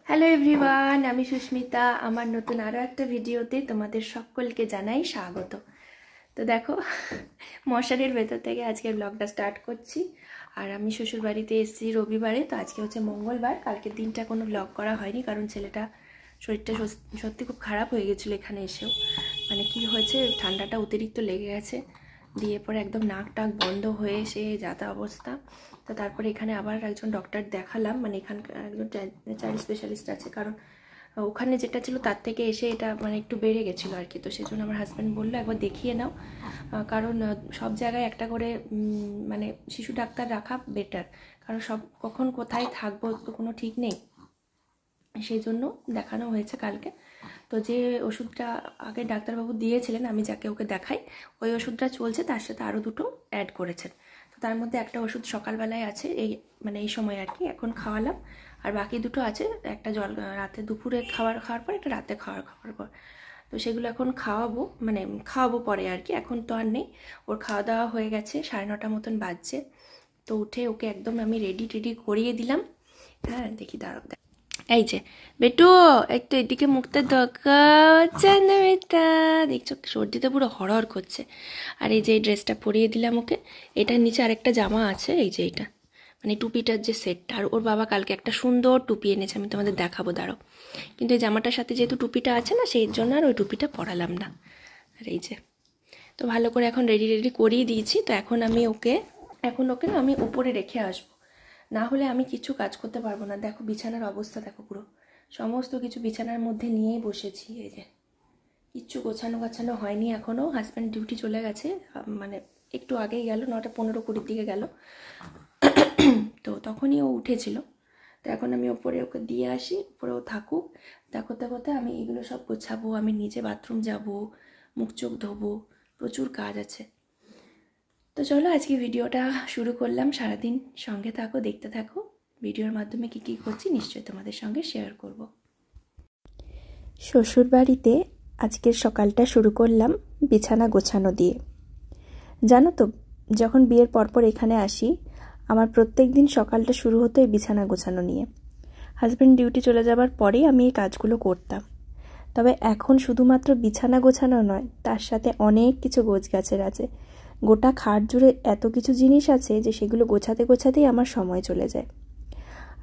Hello everyone, আমি সুস্মিতা। আমার নতুন আরও একটা ভিডিওতে তোমাদের সকলকে জানাই স্বাগত। তো দেখো, মশারির ভেতর থেকে আজকে ব্লগটা স্টার্ট করছি। আর আমি শ্বশুরবাড়িতে এসেছি রবিবারে, তো আজকে হচ্ছে মঙ্গলবার। কালকের দিনটা কোনো ব্লগ করা হয়নি, কারণ ছেলেটা শরীরটা সত্যি খুব খারাপ হয়ে গেছিলো এখানে এসেও। মানে কি হয়েছে, ঠান্ডাটা অতিরিক্ত লেগে গেছে, দিয়ে পরে একদম নাক টাক বন্ধ হয়ে সে যাতা অবস্থা। তো তারপরে এখানে আবার একজন ডক্টর দেখালাম, মানে এখানকার একজন চাইল্ড স্পেশালিস্ট আছে, কারণ ওখানে যেটা ছিল তার থেকে এসে এটা মানে একটু বেড়ে গেছিলো আর কি। তো সেজন্য আমার হাজব্যান্ড বললো একবার দেখিয়ে নাও, কারণ সব জায়গায় একটা করে মানে শিশু ডাক্তার রাখা বেটার, কারণ সব কখন কোথায় থাকবো তো কোনো ঠিক নেই। সেই জন্য দেখানো হয়েছে কালকে। তো যে ওষুধটা আগে ডাক্তারবাবু দিয়েছিলেন, আমি যাকে ওকে দেখাই, ওই ওষুধটা চলছে, তার সাথে আরও দুটো অ্যাড করেছেন। তো তার মধ্যে একটা ওষুধ সকালবেলায় আছে, এই মানে এই সময় আর কি, এখন খাওয়ালাম। আর বাকি দুটো আছে, একটা রাতে দুপুরে খাওয়ার পর, একটা রাতে খাওয়ার পর। তো সেগুলো এখন খাওয়াবো পরে আর কি, এখন তো আর নেই। ওর খাওয়া দাওয়া হয়ে গেছে, 9:30 মতন বাজছে। তো উঠে ওকে একদম আমি রেডি করিয়ে দিলাম। হ্যাঁ, দেখি দাঁড়াও, এই যে বেটু, একটু এদিকে মুখটা দরকার না বেটা, দেখছো সর্দিতে পুরো হরহর করছে। আর এই যে এই ড্রেসটা পরিয়ে দিলাম ওকে, এটার নিচে আরেকটা জামা আছে, এই যে এটা মানে টুপিটার যে সেটটা। আর ওর বাবা কালকে একটা সুন্দর টুপি এনেছে, আমি তোমাদের দেখাবো দাঁড়াও। কিন্তু এই জামাটার সাথে যেহেতু টুপিটা আছে না, সেই জন্য আর ওই টুপিটা পরালাম না। আর এই যে, তো ভালো করে এখন রেডি করিয়ে দিয়েছি। তো এখন ওকে না আমি উপরে রেখে আসবো, না হলে আমি কিছু কাজ করতে পারবো না। দেখো বিছানার অবস্থা দেখো, পুরো সমস্ত কিছু বিছানার মধ্যে নিয়েই বসেছি। এই যে কিচ্ছু গোছানো হয়নি এখনও। হাজব্যান্ড ডিউটি চলে গেছে, মানে একটু আগেই গেল, 9:15-20 দিকে গেল। তো তখনই ও উঠেছিল। তো এখন আমি ওপরে ওকে দিয়ে আসি, উপরে ও থাকুক। দেখতে আমি এগুলো সব গোছাবো, আমি নিজে বাথরুম যাব, মুখ চোখ ধোবো, প্রচুর কাজ আছে। তো চলো আজকে ভিডিওটা শুরু করলাম। সারাদিন সঙ্গে থাকো, দেখতে থাকো। ভিডিওর মাধ্যমে কী করছি নিশ্চয়ই তোমাদের সঙ্গে শেয়ার করব। শ্বশুরবাড়িতে আজকের সকালটা শুরু করলাম বিছানা গোছানো দিয়ে। জানো তো, যখন বিয়ের পরপর এখানে আসি, আমার প্রত্যেক দিন সকালটা শুরু হতো এই বিছানা গোছানো নিয়ে। হাজব্যান্ড ডিউটি চলে যাবার পরেই আমি এই কাজগুলো করতাম। তবে এখন শুধুমাত্র বিছানা গোছানো নয়, তার সাথে অনেক কিছু গোছগাছের আছে। গোটা খাট জুড়ে এত কিছু জিনিস আছে যে সেগুলো গোছাতেই আমার সময় চলে যায়।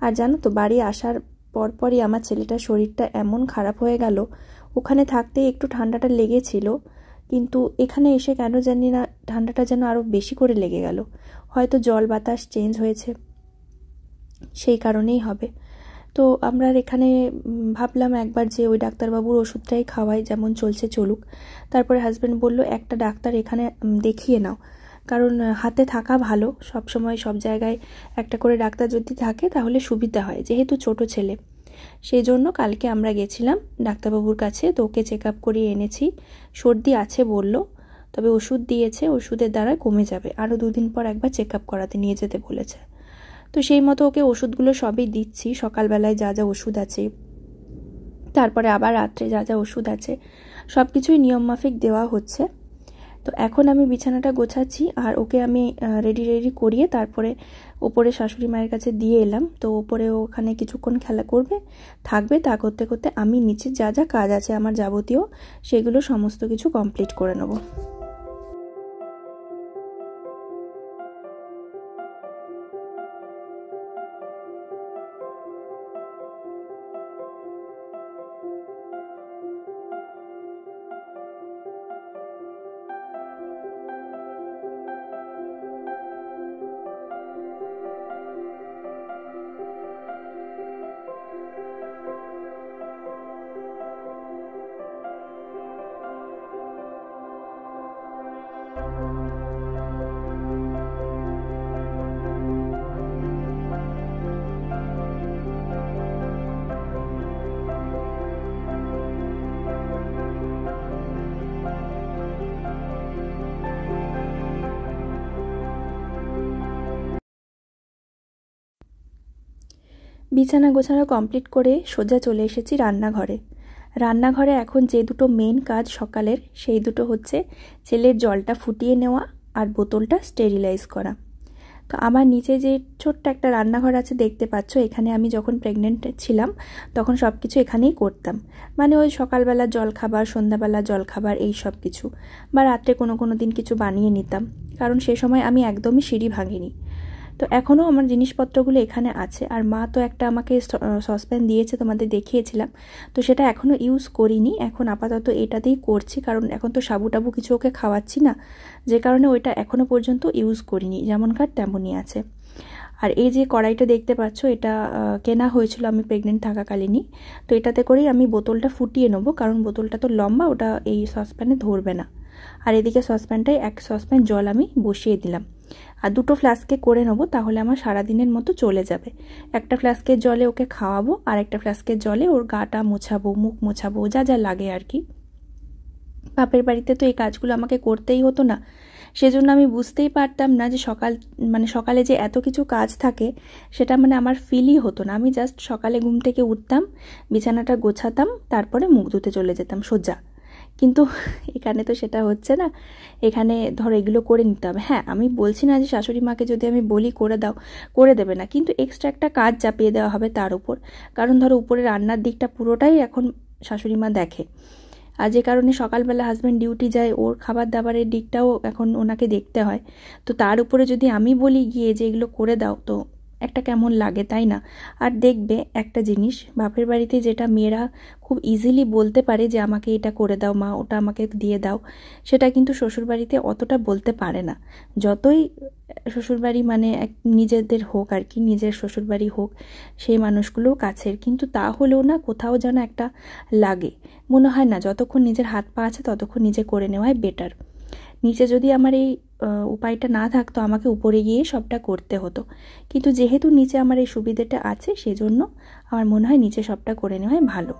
আর জানো তো, বাড়ি আসার পরপরই আমার ছেলেটার শরীরটা এমন খারাপ হয়ে গেল। ওখানে থাকতেই একটু ঠান্ডাটা লেগেছিল, কিন্তু এখানে এসে কেন জানি না ঠান্ডাটা যেন আরও বেশি করে লেগে গেল। হয়তো জল বাতাস চেঞ্জ হয়েছে, সেই কারণেই হবে। তো আমরা এখানে ভাবলাম একবার যে ওই ডাক্তারবাবুর ওষুধটাই খাওয়াই, যেমন চলছে চলুক। তারপরে হাজব্যান্ড বলল একটা ডাক্তার এখানে দেখিয়ে নাও, কারণ হাতে থাকা ভালো, সব সময় সব জায়গায় একটা করে ডাক্তার যদি থাকে তাহলে সুবিধা হয়, যেহেতু ছোট ছেলে। সেই জন্য কালকে আমরা গেছিলাম ডাক্তারবাবুর কাছে, তো ওকে চেক আপ করিয়ে এনেছি। সর্দি আছে বলল, তবে ওষুধ দিয়েছে, ওষুধের দ্বারা কমে যাবে। আরও 2 দিন পর একবার চেক আপ করাতে নিয়ে যেতে বলেছে। তো সেই মতো ওকে ওষুধগুলো সবই দিচ্ছি। সকালবেলায় যা যা ওষুধ আছে, তারপরে আবার রাত্রে যা যা ওষুধ আছে, সব কিছুই নিয়ম মাফিক দেওয়া হচ্ছে। তো এখন আমি বিছানাটা গোছাচ্ছি, আর ওকে আমি রেডি করিয়ে তারপরে ওপরে শাশুড়ি মায়ের কাছে দিয়ে এলাম। তো ওপরে ওখানে কিছুক্ষণ খেলা থাকবে। তা করতে আমি নিচে যা যা কাজ আছে আমার যাবতীয়, সেগুলো সমস্ত কিছু কমপ্লিট করে নেব। বিছানা গোছানো কমপ্লিট করে সোজা চলে এসেছি রান্নাঘরে এখন যে দুটো মেন কাজ সকালের, সেই দুটো হচ্ছে ছেলের জলটা ফুটিয়ে নেওয়া আর বোতলটা স্টেরিলাইজ করা। তো আমার নিচে যে ছোট্ট একটা রান্নাঘর আছে দেখতে পাচ্ছ, এখানে আমি যখন প্রেগনেন্ট ছিলাম তখন সব কিছু এখানেই করতাম। মানে ওই সকালবেলা জলখাবার, সন্ধ্যাবেলা জলখাবার, এই সব কিছু, বা রাত্রে কোনো দিন কিছু বানিয়ে নিতাম, কারণ সে সময় আমি একদমই সিঁড়ি ভাঙিনি। তো এখনও আমার জিনিসপত্রগুলো এখানে আছে। আর মা তো একটা আমাকে সসপ্যান দিয়েছে, তোমাদের দেখিয়েছিলাম, তো সেটা এখনও ইউজ করিনি। এখন আপাতত এটাতেই করছি, কারণ এখন তো সাবু টাবু কিছু ওকে খাওয়াচ্ছি না, যে কারণে ওইটা এখনও পর্যন্ত ইউজ করিনি, যেমনকার তেমনই আছে। আর এই যে কড়াইটা দেখতে পাচ্ছ, এটা কেনা হয়েছিল আমি প্রেগনেন্ট থাকাকালীনই। তো এটাতে করেই আমি বোতলটা ফুটিয়ে নেবো, কারণ বোতলটা তো লম্বা, ওটা এই সসপ্যানে ধরবে না। আর এদিকে সসপ্যানটায় এক সসপ্যান জল আমি বসিয়ে দিলাম। আর দুটো ফ্লাস্কে করে নেবো, তাহলে আমার সারাদিনের মতো চলে যাবে। একটা ফ্লাস্কের জলে ওকে খাওয়াবো, আর একটা ফ্লাস্কের জলে ওর গাটা মোছাবো, মুখ মোছাবো, যা যা লাগে আর কি। বাপের বাড়িতে তো এই কাজগুলো আমাকে করতেই হতো না, সেজন্য আমি বুঝতেই পারতাম না যে সকালে যে এত কিছু কাজ থাকে সেটা আমার ফিলই হতো না। আমি জাস্ট সকালে ঘুম থেকে উঠতাম, বিছানাটা গোছাতাম, তারপরে মুখ ধুতে চলে যেতাম সোজা। কিন্তু এখানে তো সেটা হচ্ছে না। এখানে ধরো এগুলো করে নিতে হবে। হ্যাঁ, আমি বলছি না যে শাশুড়ি মাকে যদি আমি বলি করে দাও, করে দেবে না, কিন্তু এক্সট্রা একটা কাজ চাপিয়ে দেওয়া হবে তার উপর। কারণ ধরো উপরে রান্নার দিকটা পুরোটাই এখন শাশুড়ি মা দেখে, আর যে কারণে সকালবেলা হাজব্যান্ড ডিউটি যায়, ওর খাবার দাবারের দিকটাও এখন ওনাকে দেখতে হয়। তো তার উপরে যদি আমি বলি গিয়ে যে এগুলো করে দাও, তো একটা কেমন লাগে, তাই না? আর দেখবে একটা জিনিস, বাপের বাড়িতে যেটা মেয়েরা খুব ইজিলি বলতে পারে যে আমাকে এটা করে দাও মা, ওটা আমাকে দিয়ে দাও, সেটা কিন্তু শ্বশুরবাড়িতে অতটা বলতে পারে না। যতই শ্বশুরবাড়ি নিজেদের হোক আর কি, নিজের শ্বশুরবাড়ি হোক, সেই মানুষগুলোও কাছের, কিন্তু তা হলেও না কোথাও যেন একটা লাগে। মনে হয় না যতক্ষণ নিজের হাত পা আছে ততক্ষণ নিজে করে নেওয়াই বেটার। নিচে যদি আমার এই উপায়টা না থাকতো, আমাকে উপরে গিয়ে সবটা করতে হতো, কিন্তু যেহেতু নিচে আমার এই সুবিধাটা আছে, সেজন্য আমার মনে হয় নিচে সবটা করে নেওয়াই ভালো।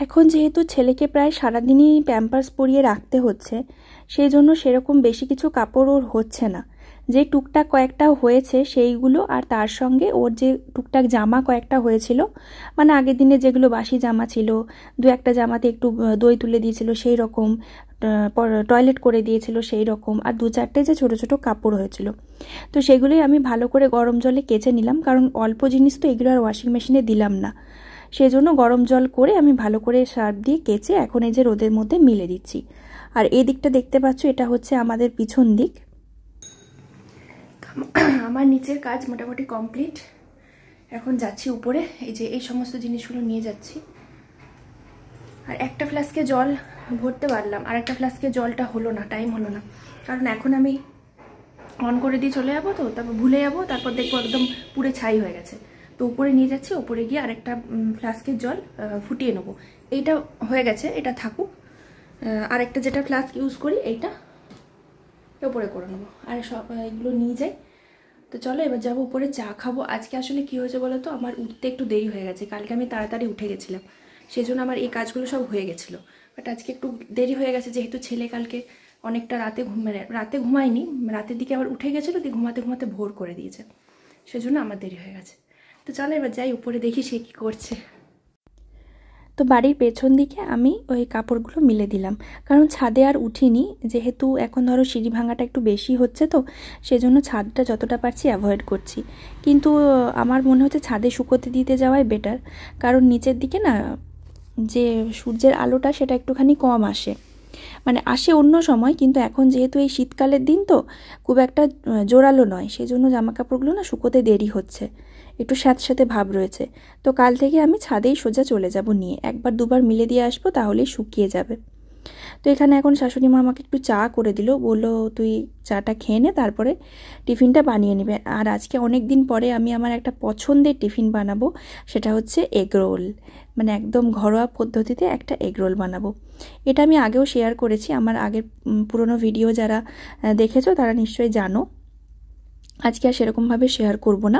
এখন যেহেতু ছেলেকে প্রায় সারাদিনই প্যাম্পার্স পরিয়ে রাখতে হচ্ছে, সেই জন্য সেরকম বেশি কিছু কাপড় ওর হচ্ছে না। যে টুকটাক কয়েকটা হয়েছে সেইগুলো, আর তার সঙ্গে ওর যে টুকটাক জামা কয়েকটা হয়েছিল, আগের দিনে যেগুলো বাসি জামা ছিল, দু একটা জামাতে একটু দই তুলে দিয়েছিল সেই রকম, টয়লেট করে দিয়েছিল সেই রকম, আর দু চারটে যে ছোট ছোট কাপড় হয়েছিল, তো সেগুলোই আমি ভালো করে গরম জলে কেচে নিলাম। কারণ অল্প জিনিস তো, এগুলো আর ওয়াশিং মেশিনে দিলাম না, সেজন্য গরম জল করে আমি ভালো করে সার্ফ দিয়ে কেচে এখন এই যে রোদের মধ্যে মিলে দিচ্ছি। আর এই দিকটা দেখতে পাচ্ছ, এটা হচ্ছে আমাদের পিছন দিক। আমার নিচের কাজ মোটামুটি কমপ্লিট। এখন যাচ্ছি উপরে, এই যে এই সমস্ত জিনিসগুলো নিয়ে যাচ্ছি। আর একটা ফ্লাস্কে জল ভরতে পারলাম, আর একটা ফ্লাস্কে জলটা হলো না, টাইম হলো না, কারণ এখন আমি অন করে দিয়ে চলে যাবো, তো তারপর ভুলে যাবো, তারপর দেখবো একদম পুরে ছাই হয়ে গেছে। তো উপরে নিয়ে যাচ্ছি, উপরে গিয়ে আরেকটা ফ্লাস্কের জল ফুটিয়ে নেবো। এইটা হয়ে গেছে, এটা থাকুক। আরেকটা যেটা ফ্লাস্ক ইউজ করি এইটা উপরে করে নেবো, আর সব এগুলো নিয়ে যাই। তো চলো এবার যাবো উপরে, চা খাবো। আজকে আসলে কি হয়েছে বলো তো, আমার উঠতে একটু দেরি হয়ে গেছে। কালকে আমি তাড়াতাড়ি উঠে গেছিলাম, সেই জন্য আমার এই কাজগুলো সব হয়ে গেছিলো। বাট আজকে একটু দেরি হয়ে গেছে, যেহেতু ছেলে কালকে অনেকটা রাতে ঘুমায়নি, রাতের দিকে আবার উঠে গেছিলো, দিয়ে ঘুমাতে ঘুমাতে ভোর করে দিয়েছে, সেজন্য আমার দেরি হয়ে গেছে। তো চলো এবার যাই উপরে, দেখি সে কী করছে। তো বাড়ির পেছন দিকে আমি ওই কাপড়গুলো মিলে দিলাম, কারণ ছাদে আর উঠিনি, যেহেতু এখন ধরো সিঁড়ি ভাঙাটা একটু বেশি হচ্ছে, তো সেজন্য ছাদটা যতটা পারছি অ্যাভয়েড করছি। কিন্তু আমার মনে হচ্ছে ছাদে শুকোতে দিতে যাওয়াই বেটার, কারণ নিচের দিকে না যে সূর্যের আলোটা সেটা একটুখানি কম আসে, আসে অন্য সময়, কিন্তু এখন যেহেতু এই শীতকালের দিন তো খুব একটা জোরালো নয়, সেই জন্য জামা কাপড়গুলো না শুকোতে দেরি হচ্ছে, একটু স্যাঁতস্যাঁতে ভাব রয়েছে। তো কাল থেকে আমি ছাদেই সোজা চলে যাব নিয়ে, একবার দুবার মিলে দিয়ে আসবো, তাহলেই শুকিয়ে যাবে। তো এখানে এখন শাশুড়ি মা আমাকে একটু চা করে দিল, বললো তুই চাটা খেয়ে নে, তারপরে টিফিনটা বানিয়ে নেবে। আর আজকে অনেক দিন পরে আমি আমার একটা পছন্দের টিফিন বানাবো, সেটা হচ্ছে এগ রোল, একদম ঘরোয়া পদ্ধতিতে একটা এগ রোল বানাবো। এটা আমি আগেও শেয়ার করেছি, আমার আগের পুরনো ভিডিও যারা দেখেছো তারা নিশ্চয়ই জানো। আজকে আর সেরকমভাবে শেয়ার করব না।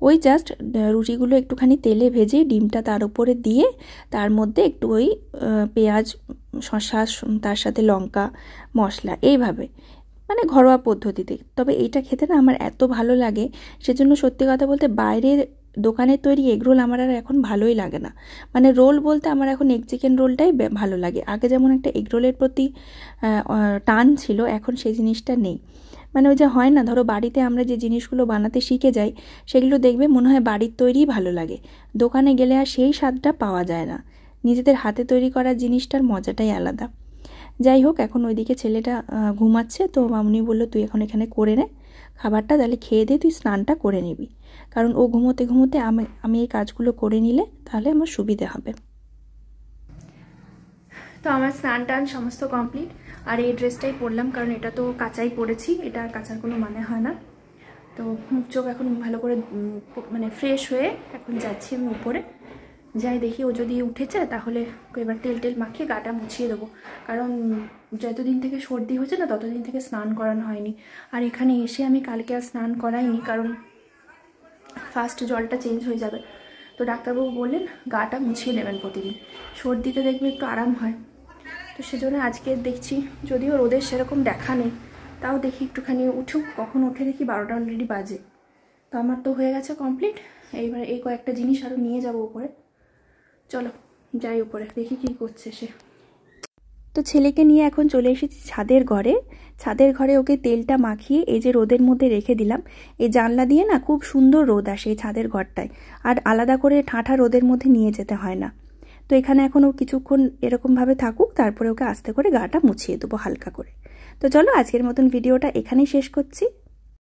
ওই জাস্ট রুটিগুলো একটুখানি তেলে ভেজে ডিমটা তার উপরে দিয়ে তার মধ্যে একটু ওই পেঁয়াজ, শসা, তার সাথে লঙ্কা, মশলা, এইভাবে মানে ঘরোয়া পদ্ধতিতে। তবে এইটা খেতে না আমার এত ভালো লাগে, সেজন্য সত্যি কথা বলতে বাইরের দোকানের তৈরি এগরোল আমার আর এখন ভালোই লাগে না। মানে রোল বলতে আমার এখন এগ চিকেন রোলটাই ভালো লাগে। আগে যেমন একটা এগরোলের প্রতি টান ছিল, এখন সেই জিনিসটা নেই। মানে ওই যে হয় না, ধরো বাড়িতে আমরা যে জিনিসগুলো বানাতে শিখে যাই সেগুলো দেখবে মনে হয় বাড়ির তৈরিই ভালো লাগে, দোকানে গেলে আর সেই স্বাদটা পাওয়া যায় না। নিজেদের হাতে তৈরি করা জিনিসটার মজাটাই আলাদা। যাই হোক, এখন ওইদিকে ছেলেটা ঘুমাচ্ছে, তো মামনি বললো তুই এখন এখানে করে নে খাবারটা, তাহলে খেয়ে দিয়ে তুই স্নানটা করে নিবি, কারণ ও ঘুমোতে ঘুমোতে আমি এই কাজগুলো করে নিলে তাহলে আমার সুবিধে হবে। তো আমার স্নান টান সমস্ত কমপ্লিট, আর এই ড্রেসটাই পরলাম কারণ এটা তো কাচাই পরেছি, এটা আর কাচার কোনো মানে হয় না। তো মুখ চোখ এখন ভালো করে মানে ফ্রেশ হয়ে এখন যাচ্ছি আমি উপরে। যাই দেখি, ও যদি উঠেছে তাহলে এবার তেল টেল মাখিয়ে গাটা মুছিয়ে দেবো, কারণ যতদিন থেকে সর্দি হচ্ছে না ততদিন থেকে স্নান করানো হয়নি। আর এখানে এসে আমি কালকে আর স্নান করাইনি, কারণ ফার্স্ট জলটা চেঞ্জ হয়ে যাবে। তো ডাক্তারবাবু বললেন গাটা মুছিয়ে নেবেন প্রতিদিন, সর্দিতে দেখবে একটু আরাম হয়। তো সেজন্য আজকে দেখছি, যদিও রোদের সেরকম দেখা নেই, তাও দেখি একটুখানি উঠুক। কখন উঠে দেখি 12টা অলরেডি বাজে। তো আমার তো হয়ে গেছে কমপ্লিট। এইবারে এই কয়েকটা জিনিস আরও নিয়ে যাব উপরে। চলো যাই উপরে, দেখি কী করছে সে। তো ছেলেকে নিয়ে এখন চলে এসেছি ছাদের ঘরে। ছাদের ঘরে ওকে তেলটা মাখিয়ে এই যে রোদের মধ্যে রেখে দিলাম। এই জানলা দিয়ে না খুব সুন্দর রোদ আসে এই ছাদের ঘরটায়, আর আলাদা করে ঠাঁঠা রোদের মধ্যে নিয়ে যেতে হয় না। তো এখানে এখন ও কিছুক্ষণ এরকমভাবে থাকুক, তারপরে ওকে আস্তে করে গাটা মুছিয়ে দেবো হালকা করে। তো চলো আজকের মতন ভিডিওটা এখানেই শেষ করছি।